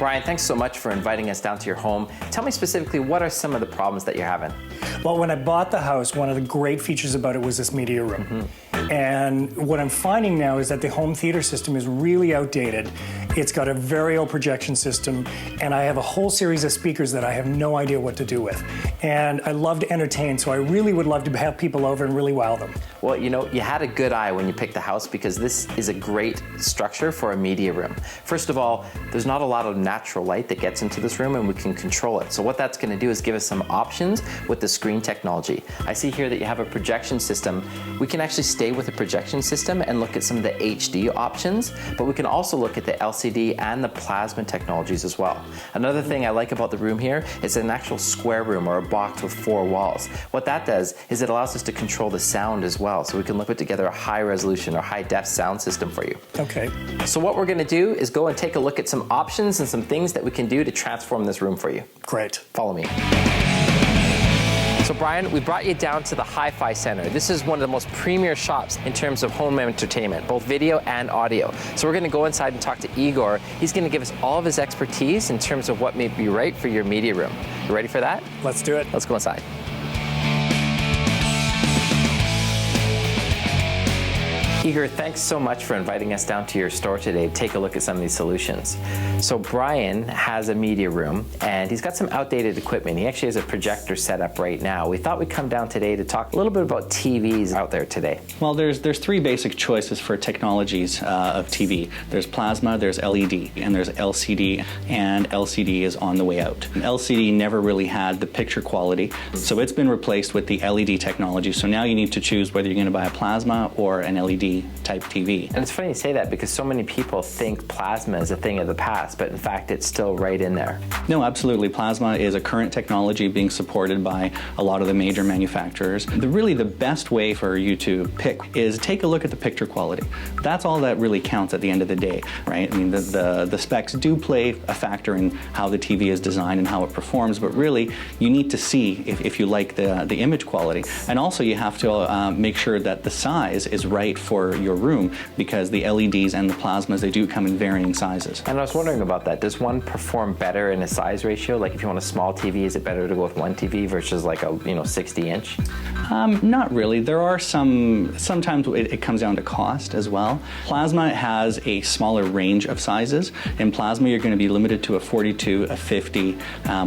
Brian, thanks so much for inviting us down to your home. Tell me specifically, what are some of the problems that you're having? Well, when I bought the house, one of the great features about it was this media room. And what I'm finding now is that the home theater system is really outdated. It's got a very old projection system, and I have a whole series of speakers that I have no idea what to do with. And I love to entertain, so I really would love to have people over and really wow them. Well, you know, you had a good eye when you picked the house, because this is a great structure for a media room. First of all, there's not a lot of natural light that gets into this room, and we can control it. So what that's going to do is give us some options with the screen technology. I see here that you have a projection system. We can actually stay with the projection system and look at some of the HD options, but we can also look at the LCD and the plasma technologies as well. Another thing I like about the room here is an actual square room, or a box with 4 walls. What that does is it allows us to control the sound as well, so we can put together a high resolution or high def sound system for you. Okay. So what we're going to do is go and take a look at some options and some things that we can do to transform this room for you. Great. Follow me. So Brian, we brought you down to the HiFi Centre. This is one of the most premier shops in terms of home entertainment, both video and audio. So we're going to go inside and talk to Igor. He's going to give us all of his expertise in terms of what may be right for your media room. You ready for that? Let's do it. Let's go inside. Igor, thanks so much for inviting us down to your store today to take a look at some of these solutions. So Brian has a media room, and he's got some outdated equipment. He actually has a projector set up right now. We thought we'd come down today to talk a little bit about TVs out there today. Well, there's 3 basic choices for technologies of TV. There's plasma, there's LED, and there's LCD, and LCD is on the way out. LCD never really had the picture quality, so it's been replaced with the LED technology. So now you need to choose whether you're going to buy a plasma or an LED type TV. And it's funny you say that, because so many people think plasma is a thing of the past, but in fact it's still right in there. No, absolutely. Plasma is a current technology being supported by a lot of the major manufacturers. Really the best way for you to pick is take a look at the picture quality. That's all that really counts at the end of the day, right? I mean, the specs do play a factor in how the TV is designed and how it performs, but really you need to see if you like the image quality. And also you have to make sure that the size is right for your room, because the LEDs and the plasmas, they do come in varying sizes. And I was wondering about that. Does one perform better in a size ratio? Like if you want a small TV, is it better to go with one TV versus like a 60-inch? Not really. There are sometimes it comes down to cost as well. Plasma has a smaller range of sizes. In plasma, you're going to be limited to a 42, a 50,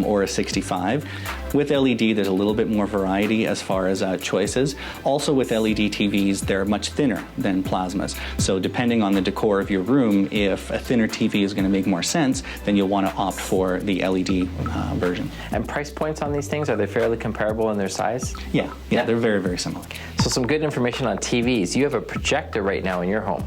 or a 65. With LED, there's a little bit more variety as far as choices. Also with LED TVs, they're much thinner than plasmas. So depending on the decor of your room, if a thinner TV is going to make more sense, then you'll want to opt for the LED version. And price points on these things, are they fairly comparable in their size? Yeah, they're very, very similar. So some good information on TVs. You have a projector right now in your home.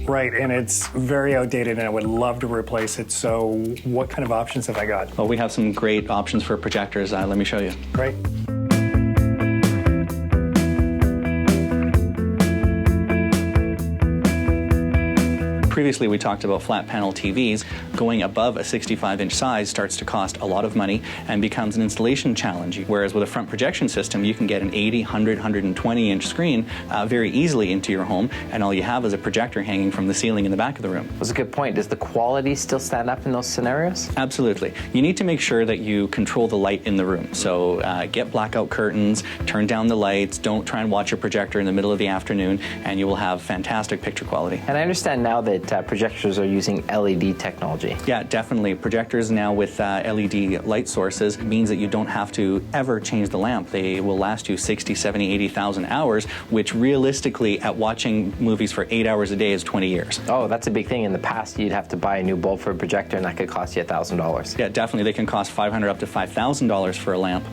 Right, and it's very outdated, and I would love to replace it. So what kind of options have I got? Well, we have some great options for projectors. Let me show you. Great. Previously, we talked about flat panel TVs. Going above a 65-inch size starts to cost a lot of money and becomes an installation challenge. Whereas with a front projection system, you can get an 80, 100, 120-inch screen very easily into your home, and all you have is a projector hanging from the ceiling in the back of the room. That's a good point. Does the quality still stand up in those scenarios? Absolutely. You need to make sure that you control the light in the room. So get blackout curtains, turn down the lights, don't try and watch your projector in the middle of the afternoon, and you will have fantastic picture quality. And I understand now that projectors are using LED technology. Yeah, definitely. Projectors now with LED light sources means that you don't have to ever change the lamp. They will last you 60, 70, 80,000 hours, which realistically at watching movies for 8 hours a day is 20 years. Oh, that's a big thing. In the past, you'd have to buy a new bulb for a projector, and that could cost you $1,000. Yeah, definitely. They can cost $500 up to $5,000 for a lamp,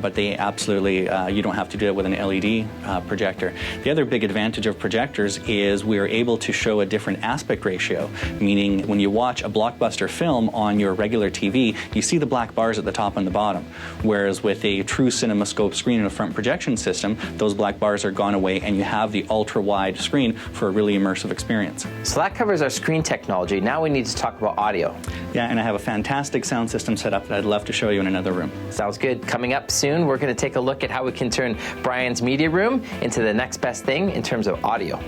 but they absolutely, you don't have to do it with an LED projector. The other big advantage of projectors is we are able to show a different aspect ratio, meaning when you watch a blockbuster film on your regular TV, you see the black bars at the top and the bottom, whereas with a true CinemaScope screen and a front projection system, those black bars are gone away and you have the ultra-wide screen for a really immersive experience. So that covers our screen technology. Now we need to talk about audio. Yeah, and I have a fantastic sound system set up that I'd love to show you in another room. Sounds good. Coming up soon, we're going to take a look at how we can turn Brian's media room into the next best thing in terms of audio.